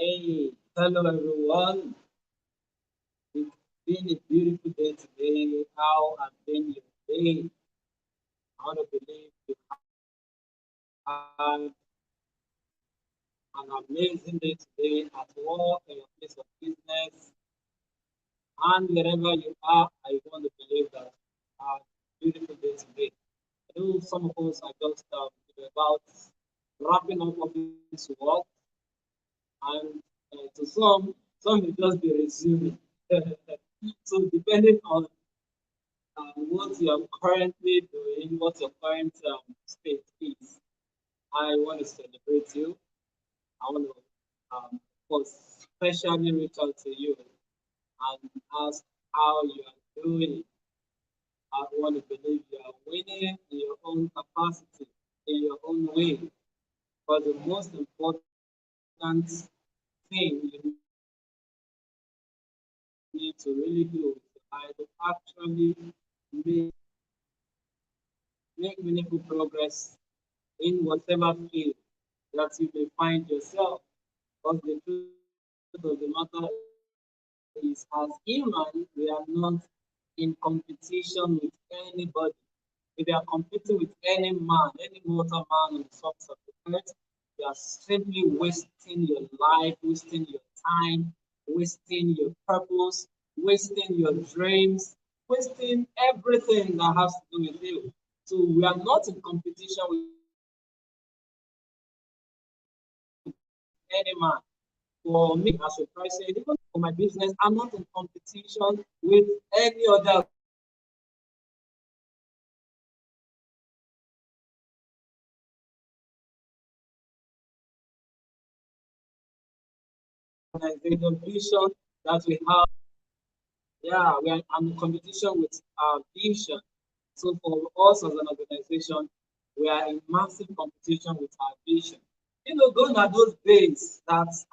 Hey, hello everyone. It's been a beautiful day today. How has been your day? I want to believe you had an amazing day today at work, in your place of business, and wherever you are. I want to believe that you had a beautiful day today. I know some of us are just about wrapping up office work, and to some will just be resuming. So depending on what you are currently doing, what your current state is. I want to celebrate you. I want to, of course, especially reach out to you and ask how you are doing. I want to believe you are winning in your own capacity, in your own way. But the most important thing you need to really do is to actually make, make meaningful progress in whatever field that you may find yourself. Because the truth of the matter is, as human, we are not in competition with anybody. If you are competing with any man, any mortal man on the surface of the earth, you are simply wasting your life, wasting your time, wasting your purpose, wasting your dreams, wasting everything that has to do with you. So we are not in competition with any man. For me as a person, even for my business, I'm not in competition with any other organization vision that we have. Yeah, I'm in competition with our vision. So for us as an organization, we are in massive competition with our vision. You know, gone are those days that as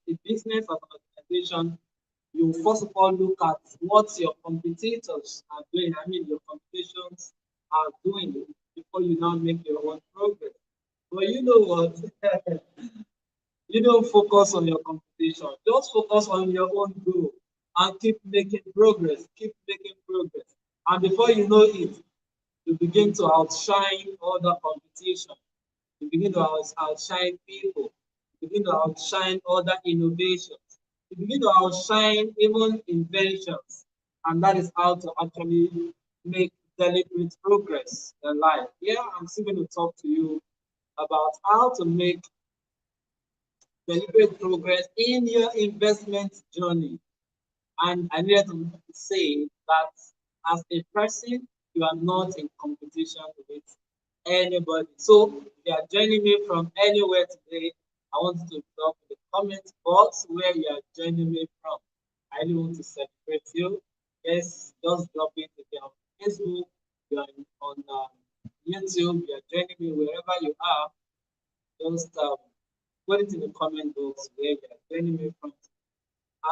a business, as an organization, you first of all look at what your competitors are doing. I mean, your competitions are doing before you now make your own progress. But you know what? You don't focus on your competition. Just focus on your own goal and keep making progress. Keep making progress. And before you know it, you begin to outshine other competition. You begin to outshine people. You begin to outshine other innovations. You begin to outshine even inventions. And that is how to actually make deliberate progress in life. Yeah, I'm still going to talk to you about how to make deliberate progress in your investment journey. And I need to say that as a person, you are not in competition with anybody. So if you are joining me from anywhere today, I want you to drop in the comment box where you are joining me from. I really want to celebrate you. Yes, just drop it if you are on Facebook, you are on YouTube, you are joining me wherever you are. Just put it in the comment box where you are joining me from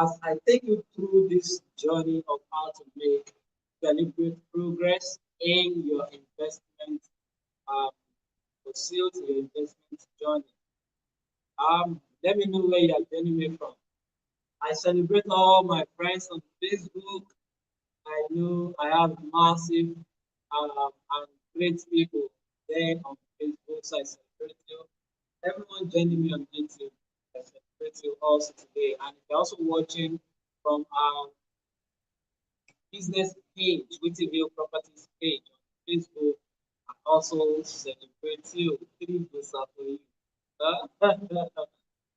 as I take you through this journey of how to make deliberate progress in your investment um, pursuit, your investment journey. Let me know where you are joining me from. I celebrate all my friends on Facebook. I know I have massive and great people there on Facebook, so I celebrate you. Everyone joining me on YouTube, I celebrate you also today. And if you're also watching from our business page, Whittyville Properties page on Facebook, and also celebrate you. Three goes out for you.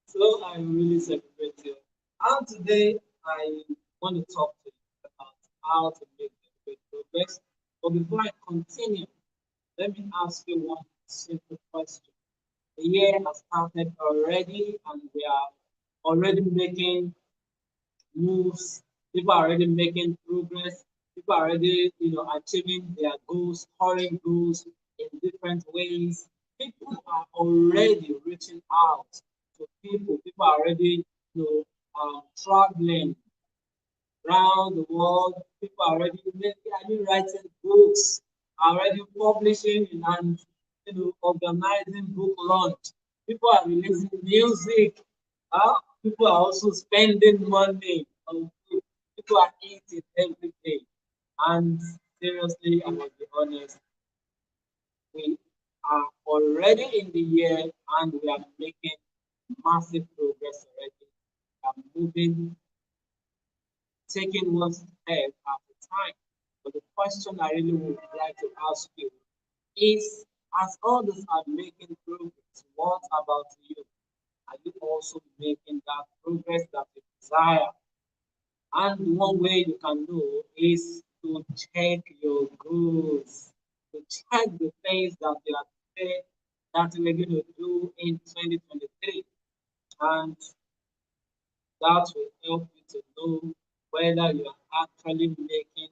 So I really celebrate you. And today I want to talk to you about how to make the great progress. But before I continue, let me ask you one simple question. The year has started already, and we are already making moves. People are already making progress. People are already, achieving their goals, scoring goals in different ways. People are already reaching out to people. People are already, traveling around the world. People are already making, writing books, are already publishing and organizing book launch. People are releasing music. People are also spending money on food. People are eating every day. And seriously, I must be honest, we are already in the year and we are making massive progress already. We are moving, taking one step at a time. But the question I really would like to ask you is, as others are making progress, what about you? Are you also making that progress that you desire? And one way you can know is to check your goals, to check the things that you have said that you are going to do in 2023. And that will help you to know whether you are actually making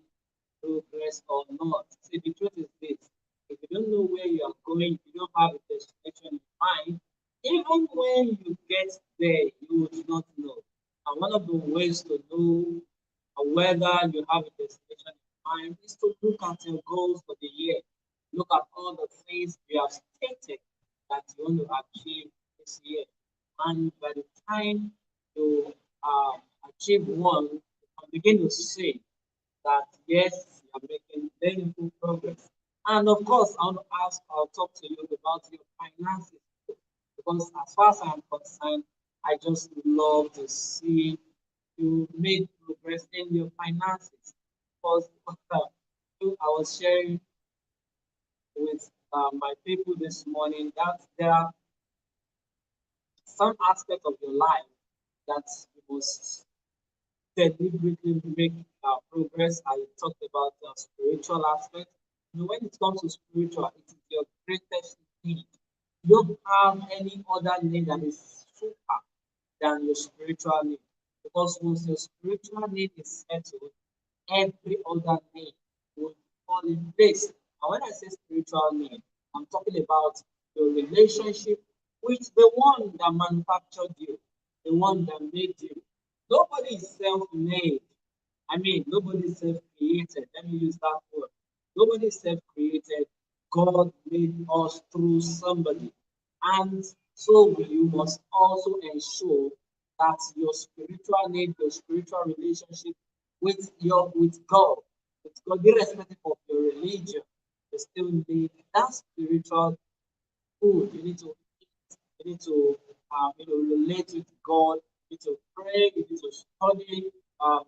progress or not. See, the truth is this: if you don't know where you are going, if you don't have a destination in mind, even when you get there, you would not know. And one of the ways to know whether you have a destination in mind is to look at your goals for the year. Look at all the things you have stated that you want to achieve this year. And by the time you achieve one, you can begin to say that yes, you are making meaningful progress. And of course, I'll talk to you about your finances because as far as I'm concerned, I just love to see you make progress in your finances. Because I was sharing with my people this morning that there are some aspects of your life that you must deliberately make progress. I talked about the spiritual aspect. You know, when it comes to spiritual, it is your greatest need. You don't have any other need that is super than your spiritual need. Because once your spiritual need is settled, every other need will fall in place. And when I say spiritual need, I'm talking about your relationship with the one that manufactured you, the one that made you. Nobody is self-made. I mean, nobody is self-created. Let me use that word. Nobody is self-created. God made us through somebody. And so you must also ensure that your spiritual need, your spiritual relationship with God, irrespective of your religion, you still need that spiritual food. You need to eat, you need to relate with God, you need to pray, you need to study um,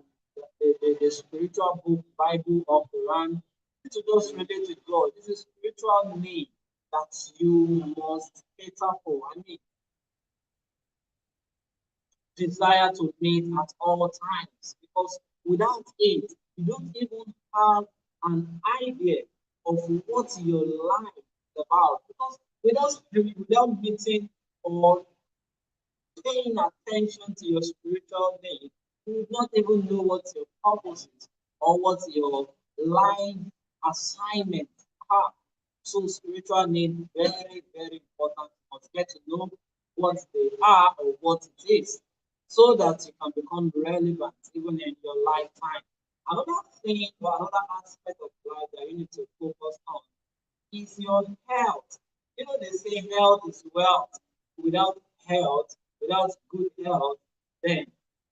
the spiritual book, Bible or Quran. You need to just relate with God. This is spiritual need that you must cater for. I mean, desire to meet at all times because without it, you don't even have an idea of what your life is about. Because without meeting or paying attention to your spiritual need, you would not even know what your purpose is or what your life assignment are. So spiritual need very, very important. You must get to know what they are or what it is so that you can become relevant even in your lifetime. Another thing or another aspect of life that you need to focus on is your health. You know, they say health is wealth. Without health, without good health, then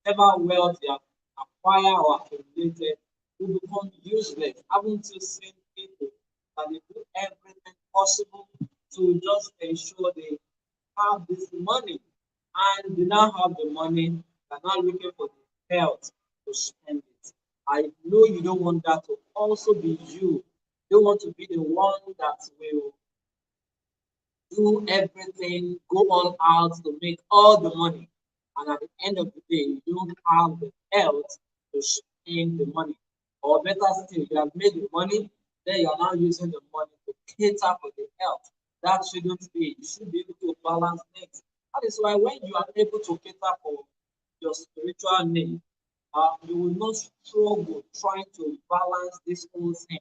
whatever wealth you have acquired or accumulated will become useless. Haven't you seen people that they do everything possible to just ensure they have this money and they now have the money, they're now looking for the health to spend it. I know you don't want that to also be you. You don't want to be the one that will do everything, go all out to make all the money. And at the end of the day, you don't have the health to spend the money. Or better still, you have made the money, then you are now using the money to cater for the health. That shouldn't be. You should be able to balance things. That is why when you are able to cater for your spiritual need, you will not struggle trying to balance this whole thing.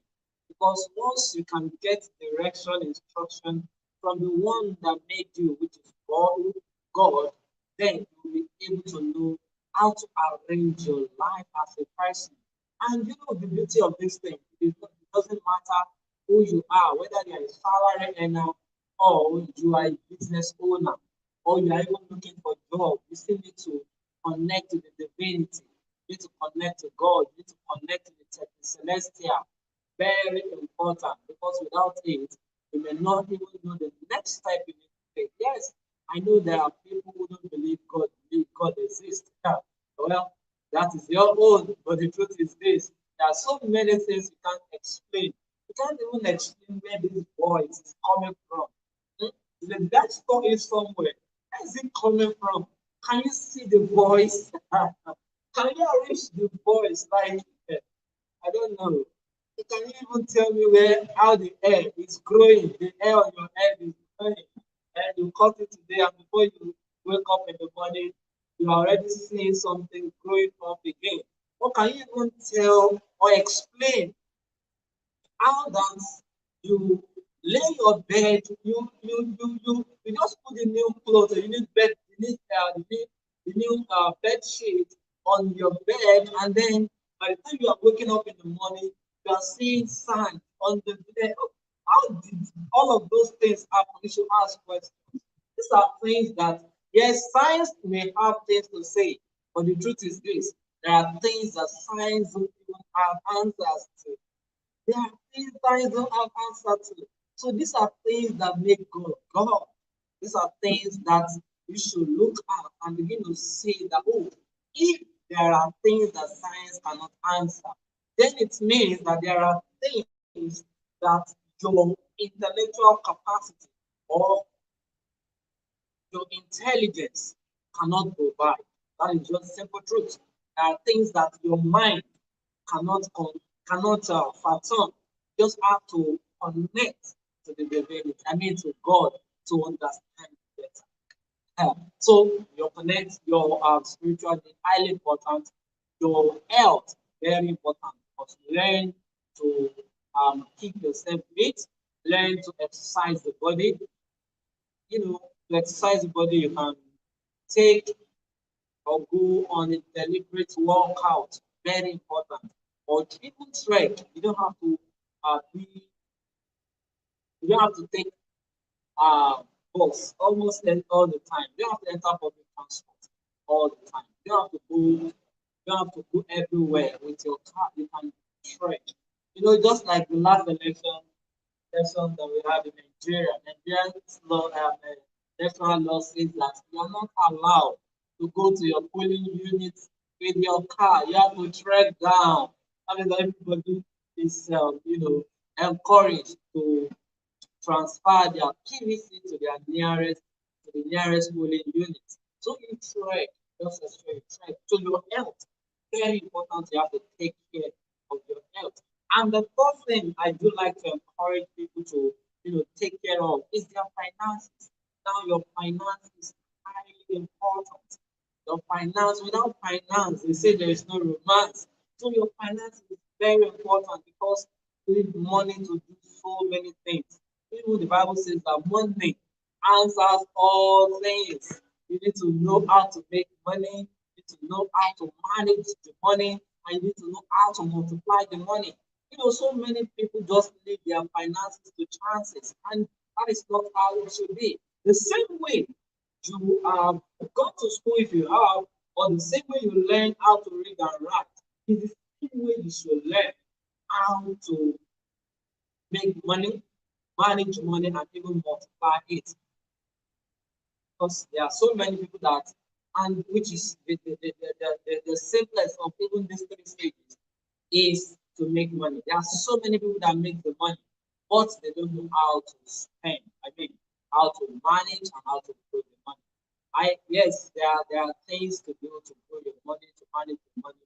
Because once you can get direction, instruction from the one that made you, which is God, then you'll be able to know how to arrange your life as a person. And you know the beauty of this thing, it doesn't matter who you are, whether you're a salary earner or you are a business owner or you are even looking for a job, you still need to connect to the divinity. You need to connect to God. You need to connect to the celestial. Very important, because without it, you may not even know the next step you need to take. Yes, I know there are people who don't believe God exists. Yeah. Well, that is your own, but the truth is this: there are so many things you can't explain. You can't even explain where this voice is coming from. Hmm? That story is somewhere. Where is it coming from? Can you see the voice? Can you reach the voice? Like, I don't know. Can you even tell me where how the air is growing? The air on your head is growing, and you cut it today, and before you wake up in the morning, you are already seeing something growing up again. Or can you even tell or explain how that you lay your bed, you just put the new clothes, you need bed, the new bed sheet on your bed, and then by the time you are waking up in the morning, you are seeing sand on the bed. How did all of those things happen? You should ask questions. These are things that, yes, science may have things to say, but the truth is this: there are things that science don't even have answers to. There are things science don't have answer to. So these are things that make God God. These are things that you should look at and begin to see that, oh, if there are things that science cannot answer, then it means that there are things that your intellectual capacity or your intelligence cannot provide. That is just simple truth. There are things that your mind cannot cannot fathom. You just have to connect to the divinity. I mean to God to understand better. So your connect your spiritual is highly important. Your health very important, because learn to keep yourself fit, learn to exercise the body. You know, to exercise the body, you can take or go on a deliberate workout. Very important. Or even trek. You don't have to be. You don't have to take uh, bus almost all the time. You don't have to enter public transport all the time. You don't have to go. You don't have to go everywhere with your car. You can trek. You know, just like the last election that we had in Nigeria. Nigeria's law, electoral law says that you are not allowed to go to your polling unit with your car. You have to trek down. That means everybody is, encouraged to transfer their PVC to the nearest polling unit. So you trek, just as you trek. So your health, very important. You have to take care of your health. And the fourth thing I do like to encourage people to, take care of is their finances. Now, your finance is highly important. Your finance, without finance, they say there is no romance. So your finance is very important, because you need money to do so many things. Even the Bible says that money answers all things. You need to know how to make money, you need to know how to manage the money, and you need to know how to multiply the money. So many people just leave their finances to chances, and that is not how it should be. The same way you have gone to school, if you have, or the same way you learn how to read and write, is the same way you should learn how to make money, manage money, and even multiply it. Because there are so many people that, and which is the simplest of even these three stages, is to make money. There are so many people that make the money, but they don't know how to spend. I mean, how to manage and how to grow the money. Yes, there are things to do to grow your money, to manage the money.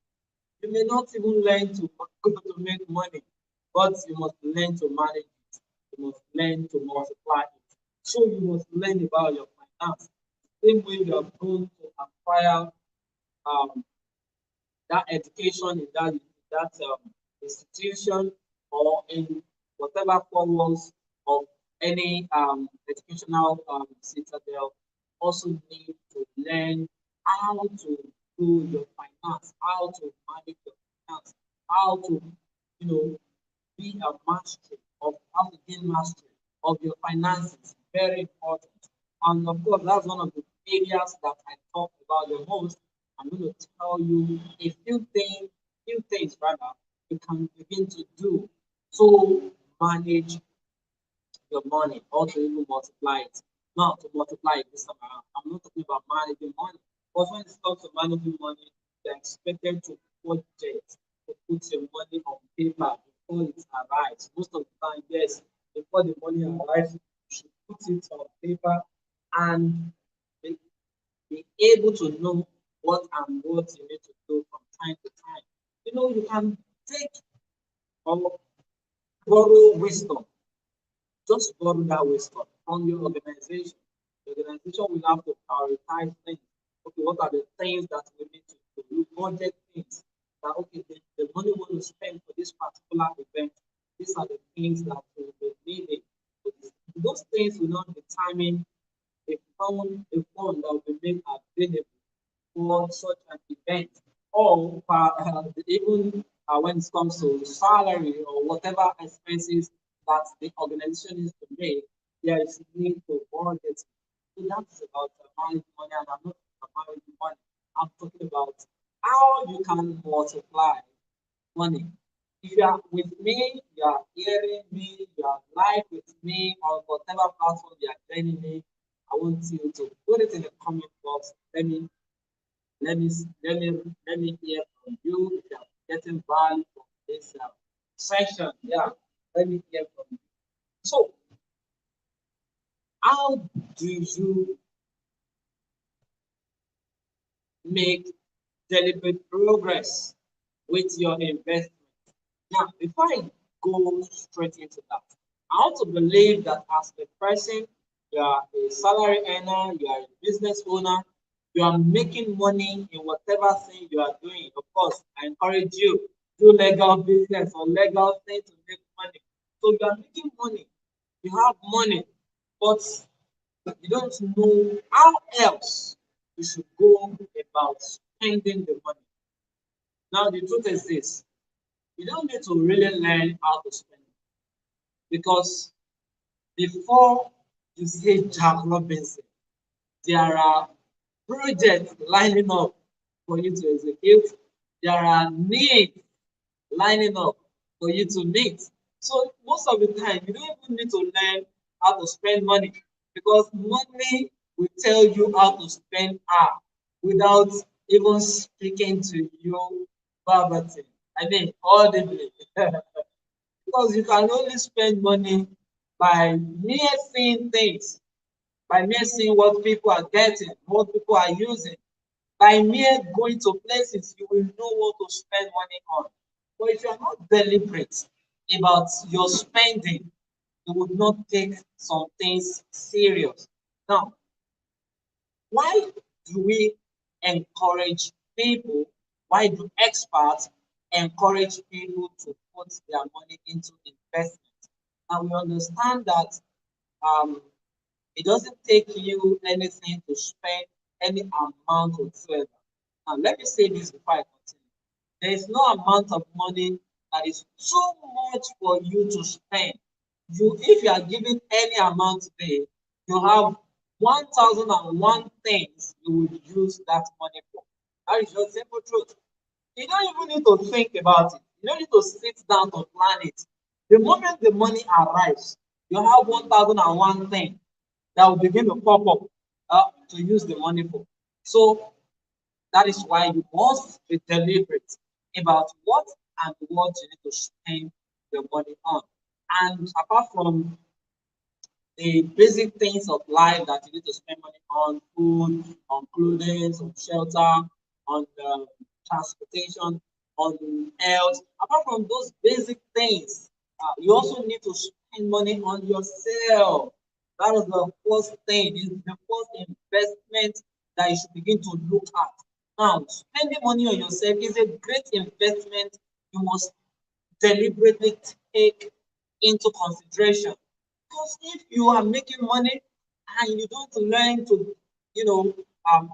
You may not even learn to to make money, but you must learn to manage it. You must learn to multiply it. So you must learn about your finance. Same way you are going to acquire um, that education in that institution, or in whatever forms of any educational citadel, also need to learn how to do your finance, how to manage your finance, how to, you know, be a master of how to gain mastery of your finances. Very important. And of course, that's one of the areas that I talk about the most. I'm going to tell you a few things rather you can begin to do to manage your money or to even multiply it. Not to multiply it this time around. I'm not talking about managing money. But when it comes to managing money, you're expected to budget, to put your money on paper before it arrives. Most of the time, yes, before the money arrives, you should put it on paper and be, be able to know what and what you need to do from time to time. You can take or borrow wisdom. Just borrow that wisdom from your organization. The organization will have to prioritize things. Okay, what are the things that we need to do? You budget things that okay, the money we want to spend for this particular event. These are the things that we will be needing. So those things will not determine the fund that will be made available for such an event or even when it comes to salary or whatever expenses that the organization needs to make, there is need for budget. So that's about managing money, and I'm not talking about managing money. I'm talking about how you can multiply money. If you are with me, you are hearing me, you are live with me on whatever platform you are joining me, I want you to put it in the comment box. Let me hear from you if you are getting value from this session. Yeah, let me hear from you. So, how do you make deliberate progress with your investment? Now, before I go straight into that, I want to believe that as a person, you are a salary earner, you are a business owner, you are making money in whatever thing you are doing. Of course, I encourage you do legal business or legal thing to make money. So you are making money, you have money, but you don't know how else you should go about spending the money. Now, the truth is this: you don't need to really learn how to spend because before you say Jack Robinson, there are projects lining up for you to execute. There are needs lining up for you to meet. So most of the time, you don't even need to learn how to spend money because money will tell you how to spend without even speaking to you verbatim. I mean, audibly. Because you can only spend money by mere seeing things, by mere seeing what people are getting, what people are using. By mere going to places, you will know what to spend money on. But if you are not deliberate about your spending, you would not take some things serious. Now, why do we encourage people? Why do experts encourage people to put their money into investment? And we understand that um, it doesn't take you anything to spend any amount whatsoever. Now, let me say this before I continue. There is no amount of money that is too much for you to spend. If you are given any amount today, you have 1,001 things you would use that money for. That is just simple truth. You don't even need to think about it. You don't need to sit down to plan it. The moment the money arrives, you have 1,001 things that will begin to pop up to use the money for. So that is why you must be deliberate about what and what you need to spend your money on. And apart from the basic things of life that you need to spend money on: food, on clothing, on shelter, on transportation, on health. Apart from those basic things, you also need to spend money on yourself. That is the first thing, is the first investment that you should begin to look at. Now, spending money on yourself is a great investment you must deliberately take into consideration. Because if you are making money and you don't learn to,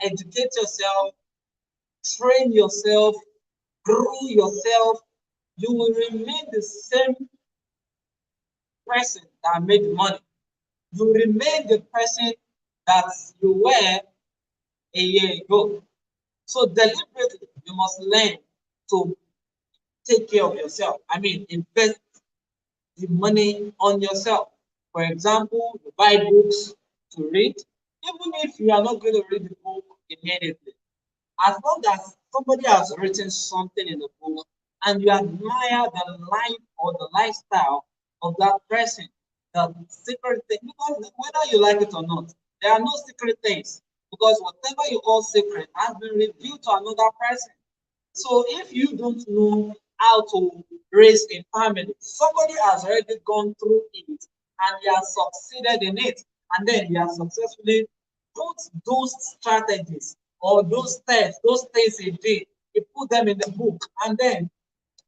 educate yourself, train yourself, grow yourself, you will remain the same person that made money. You remain the person that you were a year ago. So deliberately, you must learn to take care of yourself. I mean, invest the money on yourself. For example, you buy books to read, even if you are not going to read the book immediately. As long as somebody has written something in the book and you admire the life or the lifestyle of that person, the secret thing, because whether you like it or not, there are no secret things. Because whatever you call secret has been revealed to another person. So if you don't know how to raise a family, somebody has already gone through it and he has succeeded in it, and then he has successfully put those strategies or those steps, those things he did, he put them in the book, and then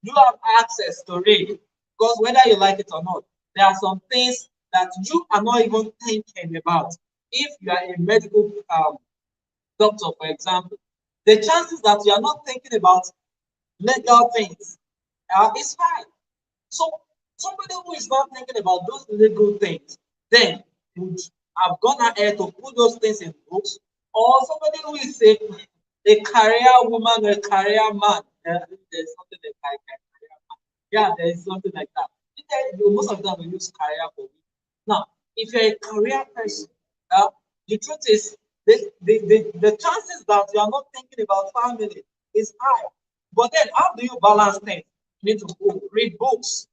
you have access to read. Because whether you like it or not, there are some things that you are not even thinking about. If you are a medical doctor, for example, the chances that you are not thinking about legal things is fine. So somebody who is not thinking about those legal things, then would have gone ahead to put those things in books, or somebody who is a career woman or a career man. There's something like career man. Yeah, there is something like that. Most of them will use career for me. Now, if you're a career person, the truth is the chances that you are not thinking about family is high. But then how do you balance things? You need to go read books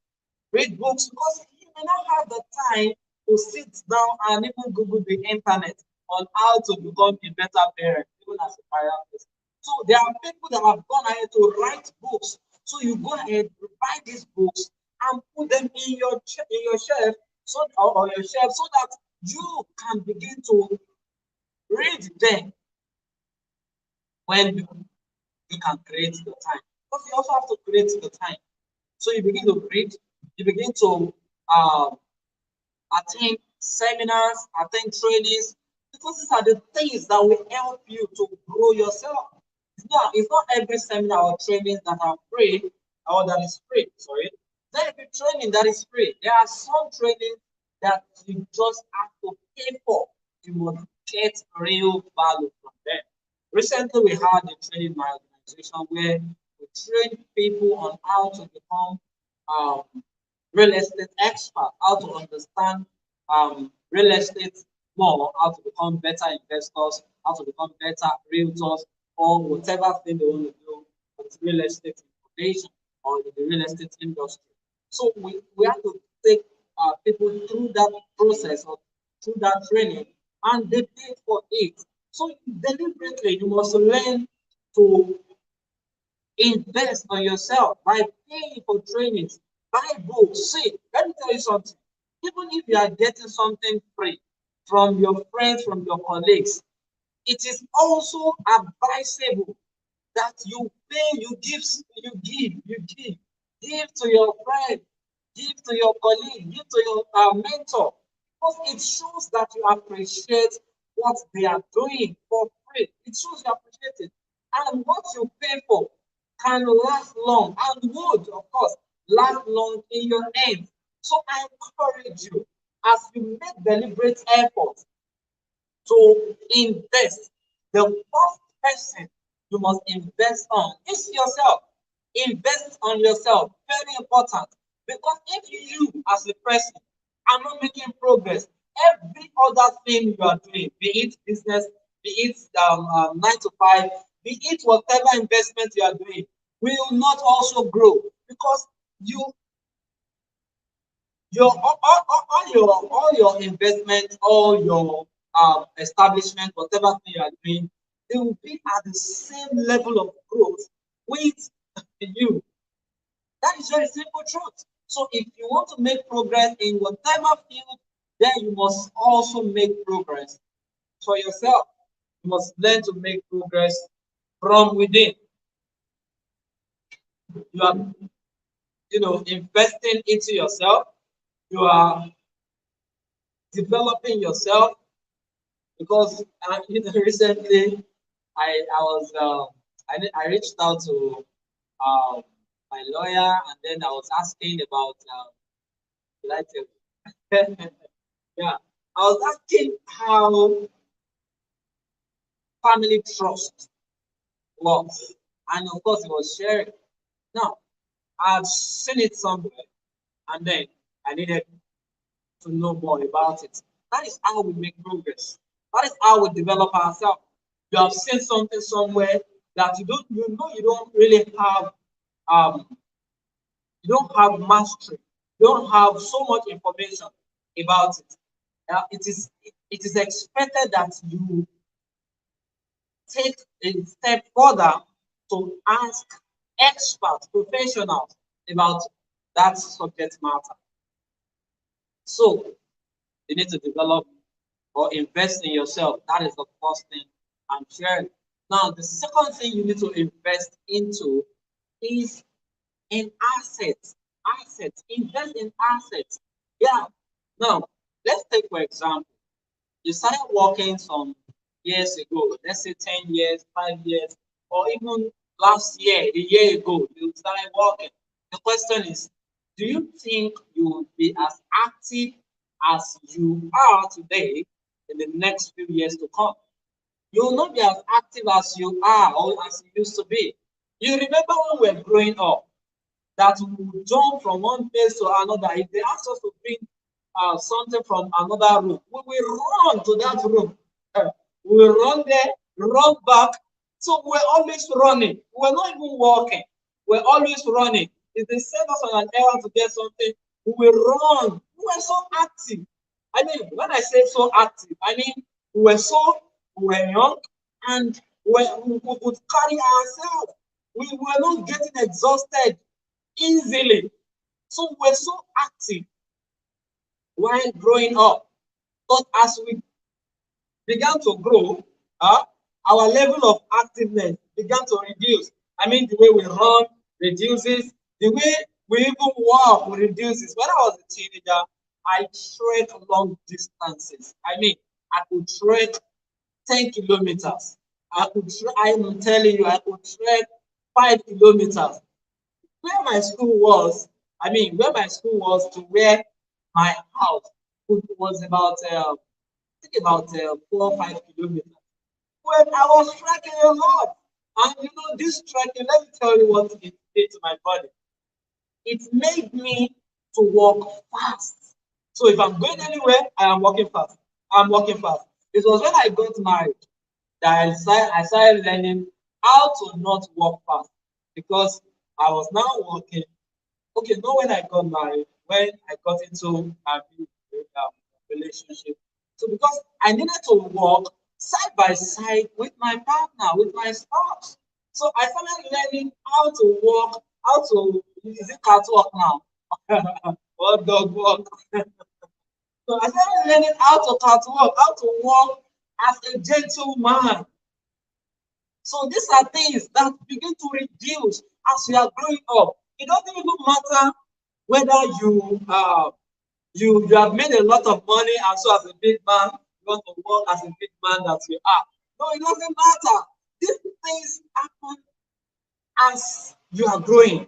because you may not have the time to sit down and even Google the internet on how to become a better parent, even as a career person. So there are people that have gone ahead to write books. So you go ahead, buy these books and put them in your shelf or your shelf so that you can begin to read them when you can create the time. Because you also have to create the time. So you begin to read, you begin to um, attend seminars, attend trainings, because these are the things that will help you to grow yourself. It's not every seminar or training that are free or that is free. Sorry, there will be training that is free. There are some training that you just have to pay for. You must get real value from them. Recently, we had a training in my organization where we trained people on how to become um, real estate expert, how to understand real estate more, how to become better investors, how to become better realtors, or whatever thing they want to do with real estate information or in the real estate industry. So we have to take people through that process or through that training, and they pay for it. So deliberately, you must learn to invest on yourself by paying for trainings, buy books. See, let me tell you something. Even if you are getting something free from your friends, from your colleagues, it is also advisable that you pay, give to your friend, give to your colleague, give to your mentor, because it shows that you appreciate what they are doing for free. It shows you appreciate it. And what you pay for can last long and would, of course, last long in your hands. So I encourage you, as you make deliberate effort to invest, the first person you must invest on is yourself. Invest on yourself. Very important. Because if you, as a person, are not making progress, every other thing you are doing, be it business, be it 9 to 5, be it whatever investment you are doing, will not also grow because you your all your investment, all your establishment, whatever thing you are doing, they will be at the same level of growth with you. That is very simple truth. So if you want to make progress in whatever field, then you must also make progress for yourself. You must learn to make progress from within. You are, investing into yourself. You are developing yourself because recently I was I reached out to my lawyer, and then I was asking about like yeah, I was asking how family trust works. And of course, he was sharing. Now, I've seen it somewhere, and then I needed to know more about it. That is how we make progress. That is how we develop ourselves. You have seen something somewhere that you don't really have um you don't have mastery, you don't have so much information about it. It is expected that you take a step further to ask experts, professionals about that subject matter. So you need to develop or invest in yourself. That is the first thing I'm sharing. Now, the second thing you need to invest into is in assets. Assets. Invest in assets. Yeah. Now, let's take for example, you started working some years ago, let's say 10 years, 5 years, or even last year, a year ago, you started working. The question is, do you think you will be as active as you are today in the next few years to come? You will not be as active as you are or as you used to be. You remember when we were growing up, that we would jump from one place to another. If they ask us to bring something from another room, we will run to that room. We will run there, run back. So we're always running. We're not even walking. We're always running. If they send us on an errand to get something, we will run. We were so active. I mean, when I say so active, I mean we were young and we could carry ourselves. We were not getting exhausted easily. So we're so active while growing up. But as we began to grow, our level of activeness began to reduce. I mean, the way we run reduces, the way we even walk reduces. When I was a teenager, I trekked long distances. I mean, I could trek 10 kilometers. I'm telling you, I could trek 5 kilometers. Where my school was, I mean, where my school was to where my house was about, I think about 4 or 5 kilometers. Well, I was trekking a lot. And you know, this trekking, let me tell you what it did to my body. It made me to walk fast. So if I'm going anywhere, I am walking fast. I'm walking fast. It was when I got married that I started learning how to not walk fast because I was now walking. Okay, not when I got married, when I got into a relationship. So because I needed to walk side by side with my partner, with my spouse. So I started learning how to walk, how to is it catwalk now? Or dog walk. So I started learning how to catwalk, how to walk as a gentleman. So these are things that begin to reduce as you are growing up. It doesn't even matter whether you have made a lot of money and so as a big man you want to work as a big man that you are. No, it doesn't matter. These things happen as you are growing,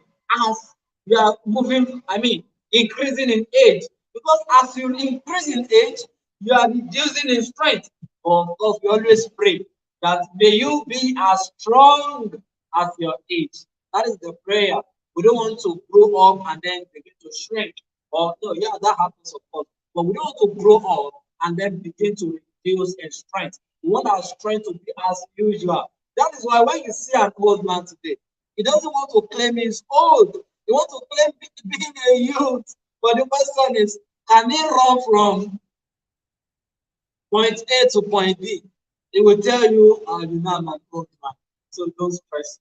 as you are moving, I mean, increasing in age. Because as you increase in age, you are reducing in strength. Of course, we always pray that may you be as strong as your age. That is the prayer. We don't want to grow up and then begin to shrink. Or no, yeah, that happens of course. But we don't want to grow up and then begin to reduce in strength. We want our strength to be as usual. That is why when you see an old man today, he doesn't want to claim he's old. He wants to claim being a youth. But the question is, can he run from point A to point B? He will tell you, you know, I'm an old man. So don't stress.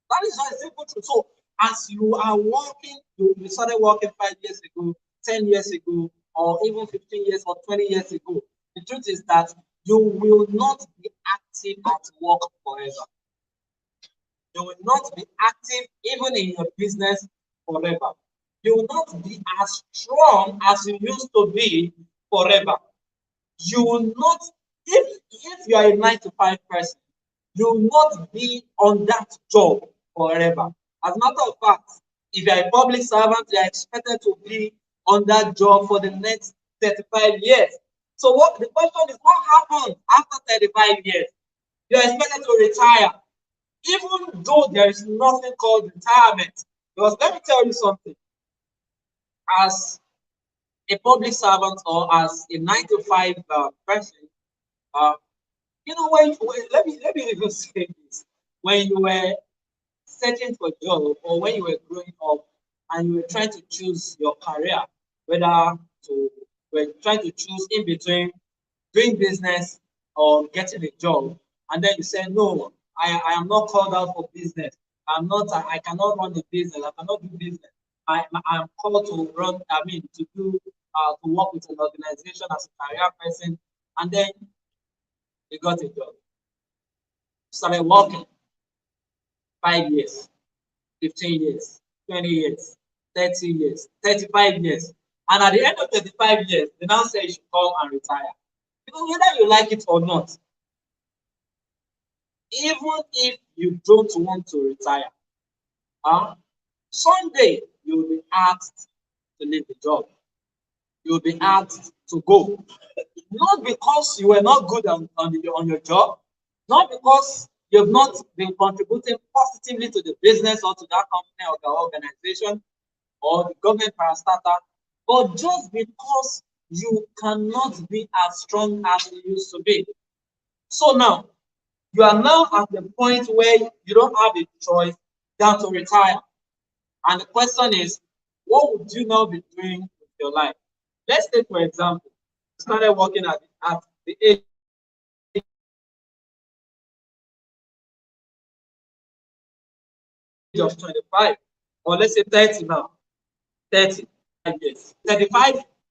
That is why it's simple truth. So as you are walking, you started walking 5 years ago, 10 years ago, or even 15 years or 20 years ago. The truth is that you will not be active at work forever. You will not be active even in your business forever. You will not be as strong as you used to be forever. You will not, if you are a 9 to 5 person, you will not be on that job forever. As a matter of fact, if you are a public servant, you are expected to be on that job for the next 35 years. So what the question is, what happens after 35 years? You are expected to retire. Even though there is nothing called retirement. Because let me tell you something, as a public servant or as a 9 to 5 person, uh, let me even say this. When you were searching for a job or when you were growing up and you were trying to choose your career, whether to you were trying to choose in between doing business or getting a job, and then you say, no, I am not called out for business. I cannot run a business. I cannot do business. I'm called to run, to do, to work with an organization as a career person. And then you got a job. Started working 5 years, 15 years, 20 years, 30 years, 35 years. And at the end of 35 years, they now say you should come and retire. Whether you like it or not, even if you don't want to retire, uh, someday you will be asked to leave the job. You will be asked to go. Not because you were not good on your job, not because you've not been contributing positively to the business or to that company or the organization or the government parastatal, but just because you cannot be as strong as you used to be. So now, you are now at the point where you don't have a choice than to retire. And the question is, what would you now be doing with your life? Let's take, for example, you started working at the age of 25, or let's say 30 now, 30 years.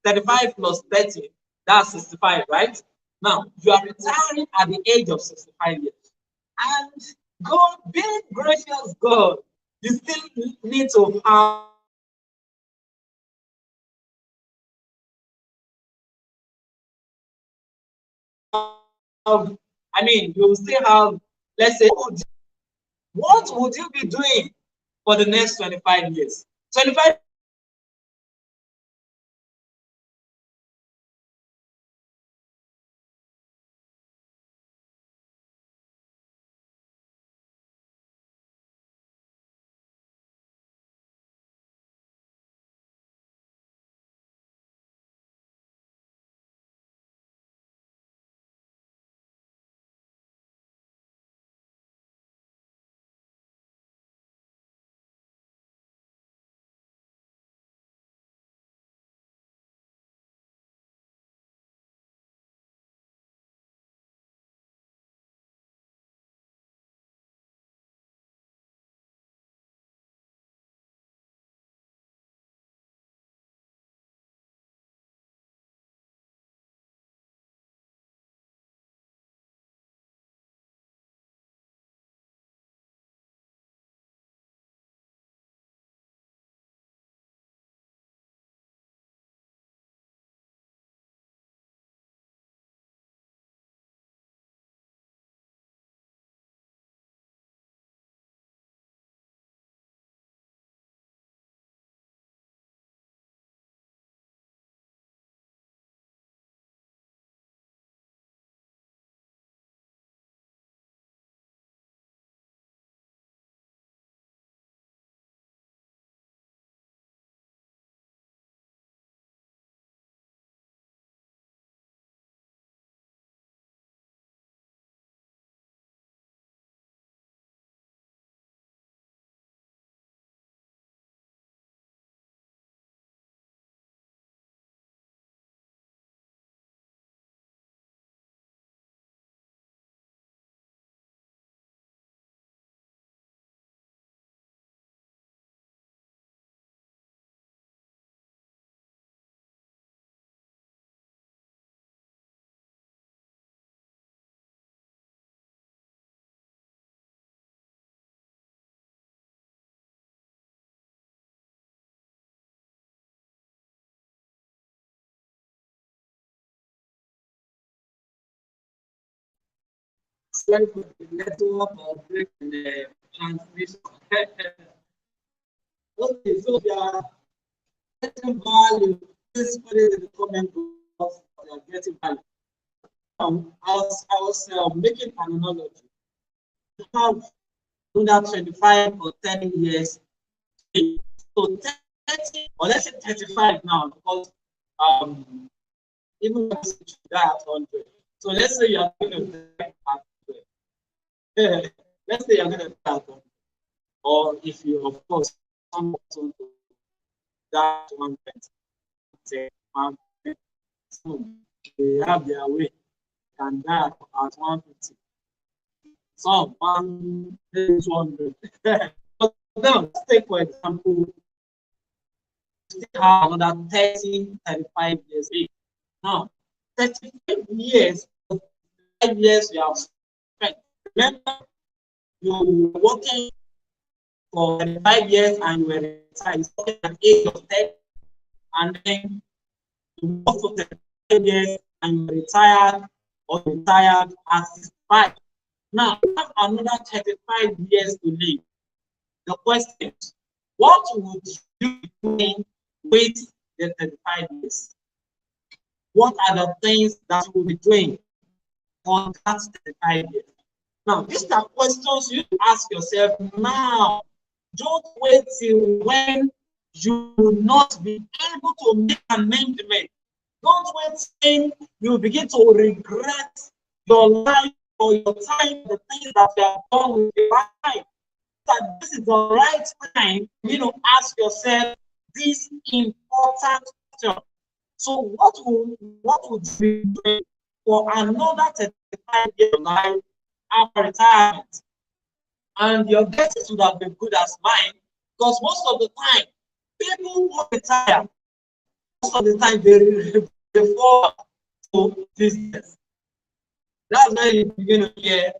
35 plus 30, that's 65, right? Now, you are retiring at the age of 65 years. And God, being gracious God, you still need to have, you still have, let's say, what would you be doing for the next 25 years? 25, sorry for the network or break in the transmission. Okay, so we are getting value. Please put it in the comment box. We are getting value. I was making an analogy. You have another 25 or 30 years. So 30, or let's say 35 now, because even if you die at 100. So let's say you are going to die at 100. Let's say you're going to die at 100. Or if you, of course, someone want to die at 120, so they have their way, can die at 150. Some 100. But now, let's take for example, you still have another 30, 35 years. Now, 35 years, 5 years you have spent. Remember, you were working for 5 years and you were retired. It's at the age of 30, and then you work for 35 years and you retired or retired at 65. Now, you have another 35 years to live. The question is, what would you be doing with the 35 years? What are the things that you will be doing on that 35 years? Now, these are questions you ask yourself now. Don't wait till when you will not be able to make amendment. Don't wait till you begin to regret your life or your time, the things that you have done with your life. That this is the right time, ask yourself this important question. So what would you be doing for another 35 years of life after retirement? And your guesses would have been good as mine, because most of the time, people who retire, most of the time they fall to business. That's why you begin to hear,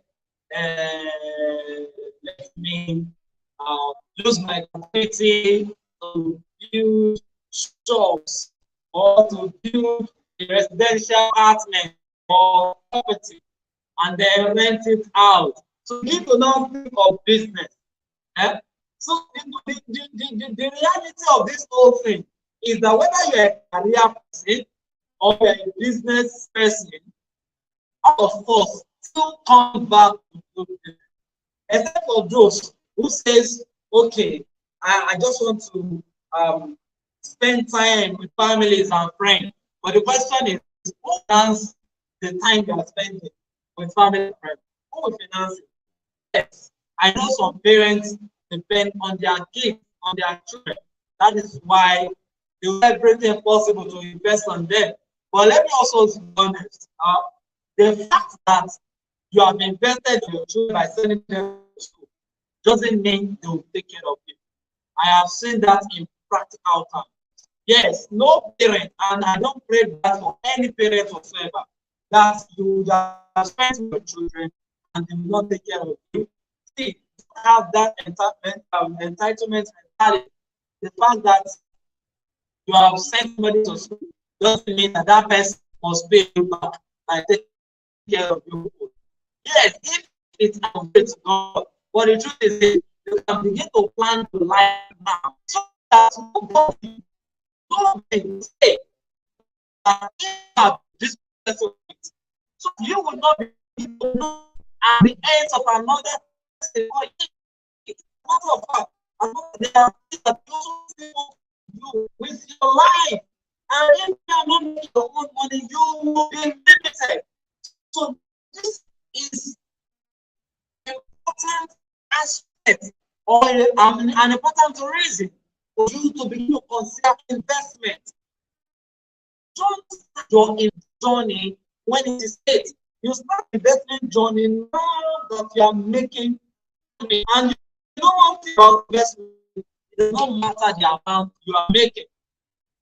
let me use my capacity to build shops or to build a residential apartment or property and then rent it out. So people don't think of business. So the reality of this whole thing is that whether you're a career person or you're a business person, all of us still come back to business. Except for those who says, okay, I just want to spend time with families and friends. But the question is, who finance the time you are spending with family and friends? Who will finance it? Yes, I know some parents depend on their kids, on their children. That is why they do everything possible to invest on them. But let me also be honest. The fact that you have invested in your children by sending them to school doesn't mean they will take care of you. I have seen that in practical terms. Yes, no parent, and I don't pray that for any parent whatsoever, that you have spent with your children and they will not take care of you. See, you have that entitlement mentality. The fact that you have sent somebody to school doesn't mean that that person must pay you back by taking care of you. Yes, if it's unfair to God, but the truth is you can begin to plan your life now so that nobody say that this person. So you will not be at the end of another person. Matter of fact, there are things that you do with your life. And if you are not making your own money, you will be limited. So this is an important aspect or an important reason for you to begin to consider investment. Don't start your journey when it is late. You start investment journey now that you are making money, and you don't want your investment. It does not matter the amount you are making. It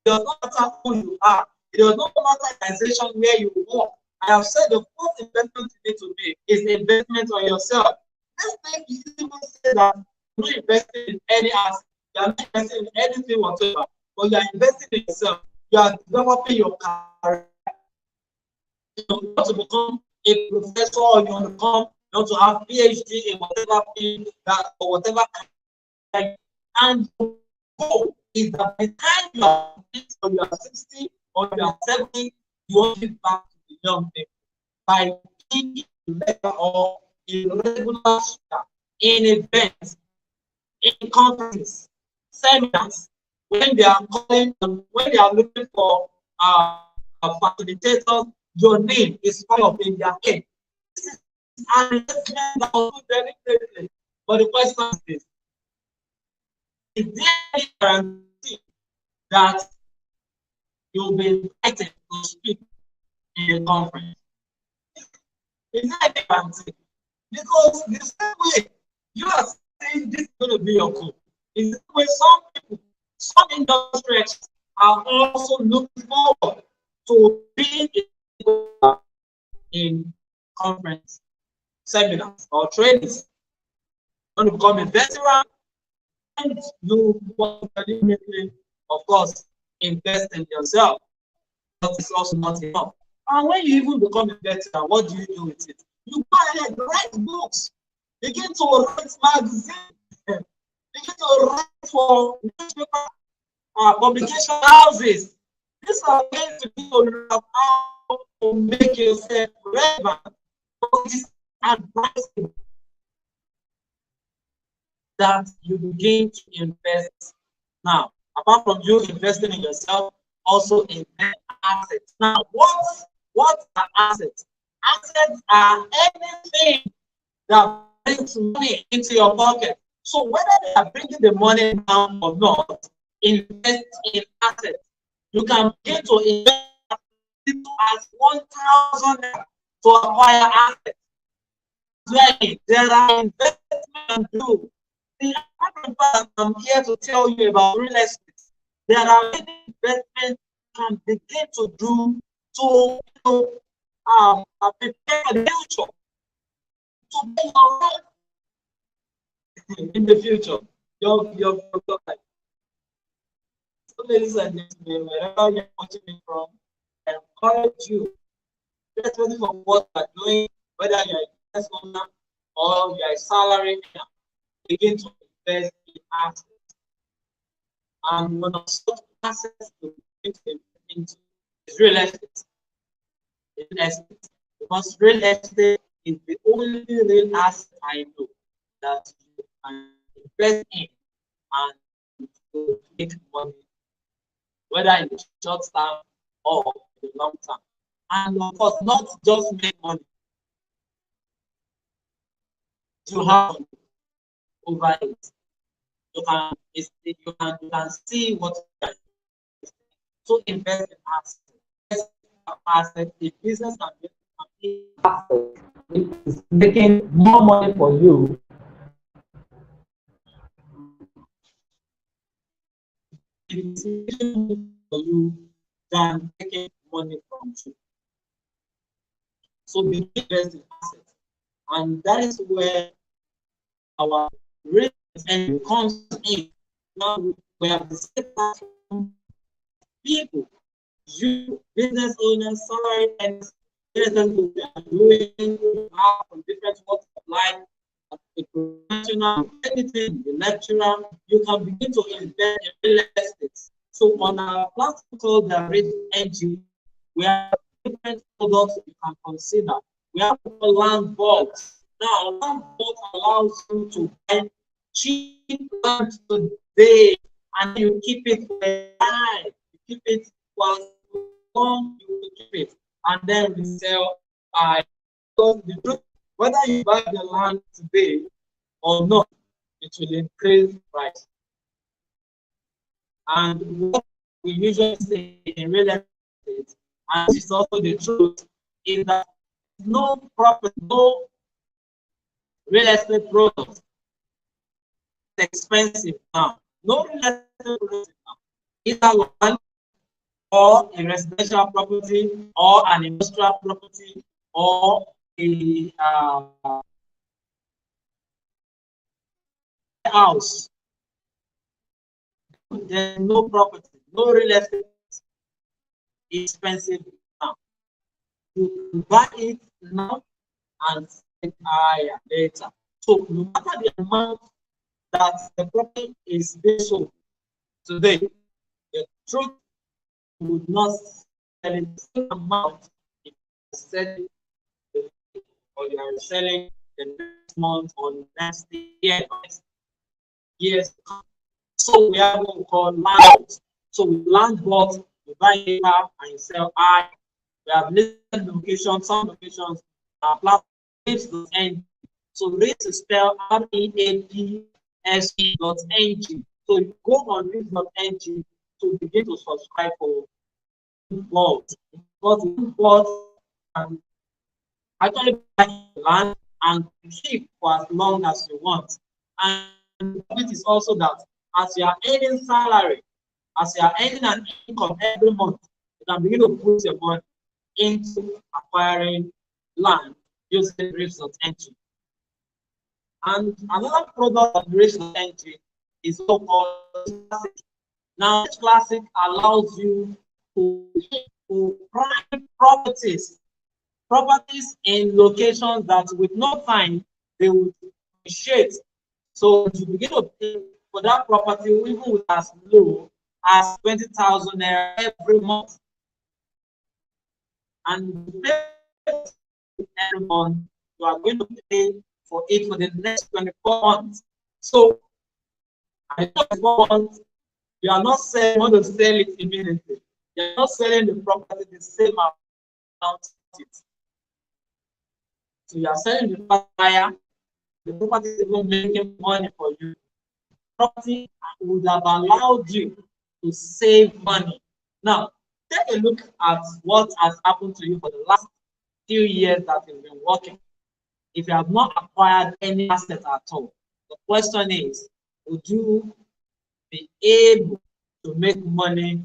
does not matter who you are. It does not matter the organization where you work. I have said the first investment you need to make is the investment on yourself. Let's say you even say that you're not investing in any asset, you are not investing in anything whatsoever, but you are investing in yourself. You are developing your career. You want to become a professor, or you want to become, you want to have PhD in whatever field that or whatever, and your goal is that by the time you are 50 or you are 60 or you are 70, you want to give back to the young people by being a regular or a regular student. in events, in conferences, seminars, when they are calling, when they are looking for facilitators, your name is coming up in their head. This is an investment that will do deliberately. But the question is there any guarantee that you'll be invited to speak in the conference? Is there any guarantee? Because the same way you are saying this is going to be your goal, in the same way some people, some industries are also looking forward to being in conference, seminars, or trainings. You want to become a veteran, and you want to immediately, of course, invest in yourself. But it's also not enough. And when you even become a veteran, what do you do with it? You go ahead, write books, begin to write magazines, begin to write for newspaper publication houses. These are ways to be aware of how to make yourself relevant. But it is advisable that you begin to invest now. Apart from you investing in yourself, also invest assets. Now, what are assets? Assets are anything that brings money into your pocket. So whether they are bringing the money down or not, invest in assets. You can begin to invest as 1,000 to acquire assets. There are investments to do. See, I'm here to tell you about real estate. There are many investments you can begin to do to prepare for the future, to make your life in the future. Your life. So, ladies and gentlemen, wherever you're watching me from, I encourage you, irrespective of what you're doing, whether you're a business owner or you're a salary earner, begin to invest in assets. And one of such assets to begin to invest into is real estate. Because real estate is the only real asset I know that you can invest in and to make money, whether in the short term or in the long term. And of course, not just make money, to have over it. You can see what you can do. So invest in assets. Asset, the business is making more money for you. It's making for you than making money from you. So we invest in assets, and that is where our risk comes in. Now we have the same people, you business owners, salary earners, businesses are doing from different walks of life, the professional, anything, the lecturer, you can begin to invest in real estate. So on our platform called the Rich NG, we have different products you can consider. We have land vaults. Now, land vault allows you to buy cheap land today, and you keep it for a time. You keep it for long, you will keep it, and then we sell. Because the truth, whether you buy the land today or not, it will increase price. And what we usually say in real estate, and it's also the truth, is that no profit, no real estate product is expensive now. No real estate product now. Either land or a residential property or an industrial property or a house. There's no property, no real estate is expensive now. You can buy it now and sell it higher later. So no matter the amount that the property is being sold today, the truth would not sell it the same amount if you sell it or you are selling the next next month or next year, next years. So we have what we call land. So we land box, we buy paper and you sell I. We have listed locations, some locations are platforms.ng. So REAPS is spelled REAPS.ng. So you go on REAPS.ng to begin to subscribe for boards. Because boards can actually buy land and keep for as long as you want. And it is also that as you are earning salary, as you are earning an income every month, you can begin to put your money into acquiring land using REAPS.ng. And another product of REAPS.ng is so-called Classic. Now, this Classic allows you to prime properties in locations that with no time they would appreciate. So you begin to pay for that property even with as low as 20,000 naira every month. And every month you are going to pay for it for the next 24 months. So at 24 months, you are not selling, want to sell it immediately. You are not selling the property the same amount. So you are selling the buyer, the property is even making money for you. Property would have allowed you to save money. Now, take a look at what has happened to you for the last few years that you've been working. If you have not acquired any asset at all, the question is, would you be able to make money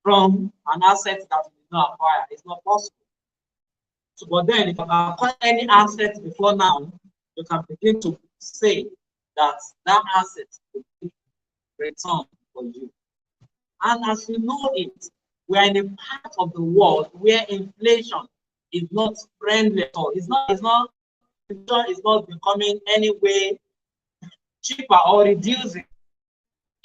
from an asset that you did not acquire? It's not possible. So, but then if you have acquired any asset before now, you can begin to say that that asset will return for you. And as you know it, we are in a part of the world where inflation is not friendly at all. Inflation is not becoming any way cheaper or reducing.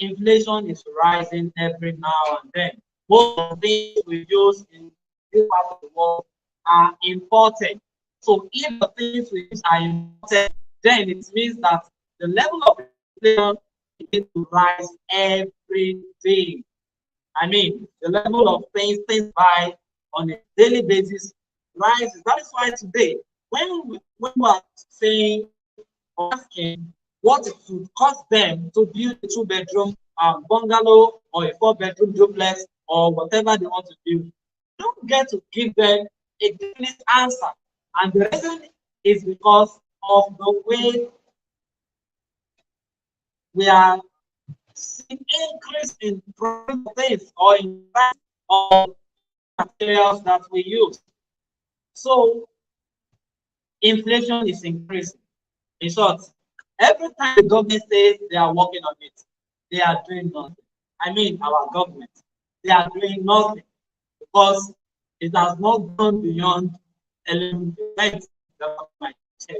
Inflation is rising every now and then. Most of the things we use in this part of the world are imported. So if the things we use are imported, then it means that the level of inflation begins to rise every day. I mean, the level of things buy on a daily basis rises. That is why today, when we are saying or asking what it would cost them to build a two-bedroom bungalow or a four-bedroom duplex or whatever they want to build, don't get to give them a definite answer. And the reason is because of the way we are seeing increase in things or in price of materials that we use. So inflation is increasing. In short, every time the government says they are working on it, they are doing nothing. I mean, our government, they are doing nothing because it has not gone beyond 11% that might check.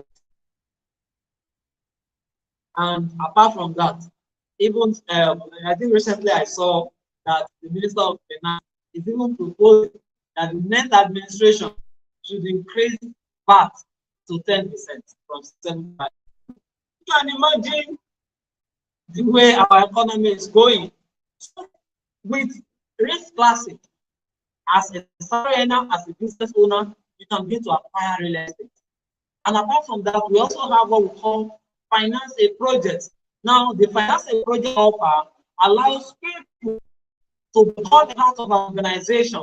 And apart from that, even I think recently I saw that the Minister of Finance is even proposing that the next administration should increase VAT to 10% from 7%. You can imagine the way our economy is going. So with REAPS Classic, as a salary earner, as a business owner, you can begin to acquire real estate. And apart from that, we also have what we call finance a project. Now, the finance a project offer allows people to become part of an organization.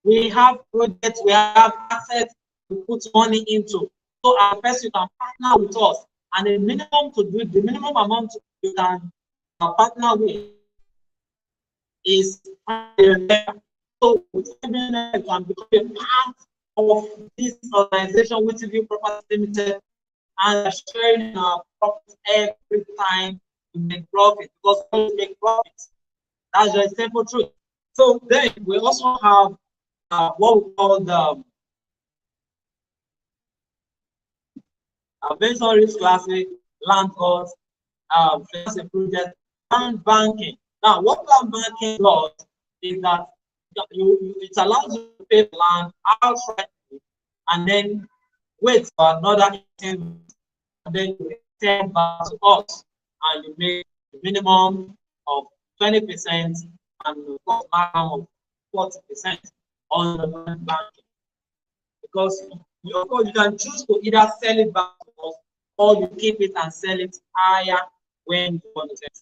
We have projects, we have assets to put money into. So at first you can partner with us, and the minimum to do the minimum amount you can partner with is 5,000. So with 5,000, you can become a part of this organization, which is Property Limited, and sharing our profits every time to make profit, because we make profits. That's the simple truth. So then we also have what we call the Venture REAPS Classic, land cost, finance project, land banking. Now, what land banking does is that it allows you to pay land outright and then wait for another 18 months and then you return back to us, and you make a minimum of 20% and of course maximum of 40% on the banking. Because of course you can choose to either sell it back to us or you keep it and sell it higher when you want to sell it.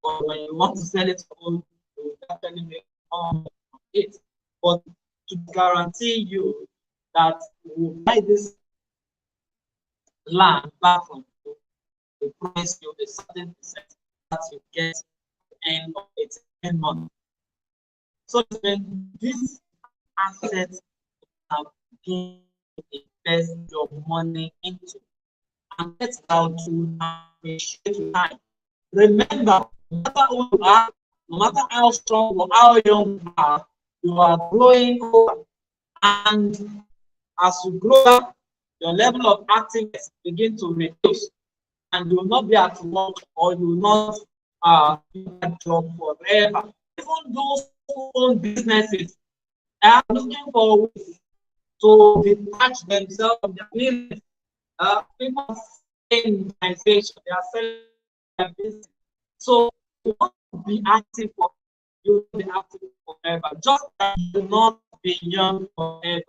But when you want to sell it for you will definitely make more on it. But to guarantee you that we will buy this land back from you, we promise you a certain percent that you get at the end of 18 months. So when these assets have been invest your money into and that's how to appreciate time. Remember, no matter who you are, no matter how strong or how young you are growing over. And as you grow up, your level of activeness begin to reduce, and you will not be at work or you will not do that job forever. Even those who own businesses are looking for ways to detach themselves from their business. People in organization, they are selling their business. So you want to be active for you will be active forever. Just like you will not be young forever.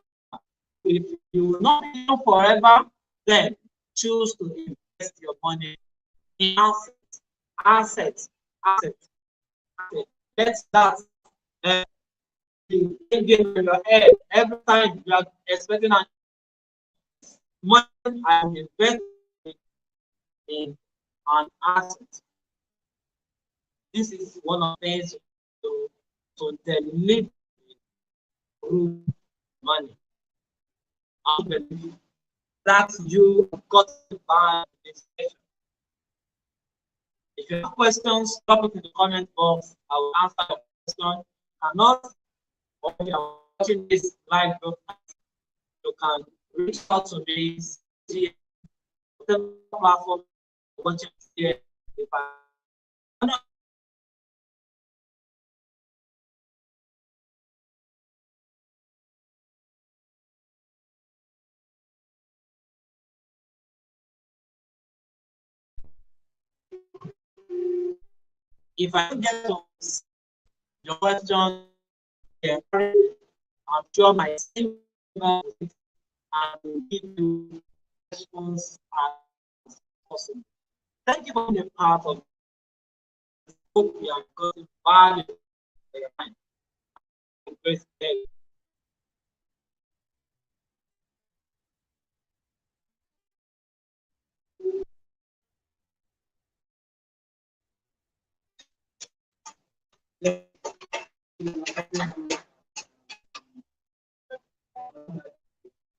If you will not be young forever, then choose to invest your money in assets, assets, assets, assets. Let that be thinking in your head every time you are expecting an money I will invest in an asset. This is one of the things to deliberately improve money. I believe that you got to buy this session. If you have questions, drop it in the comment box. I will answer your question. And not or you are watching this live broadcast, you can reach out to me, see whatever platform you're watching here. If I don't get to your question, I'm sure my team will give you response as possible. Thank you for being a part of this. Hope you have gotten value for your time. Have a great day.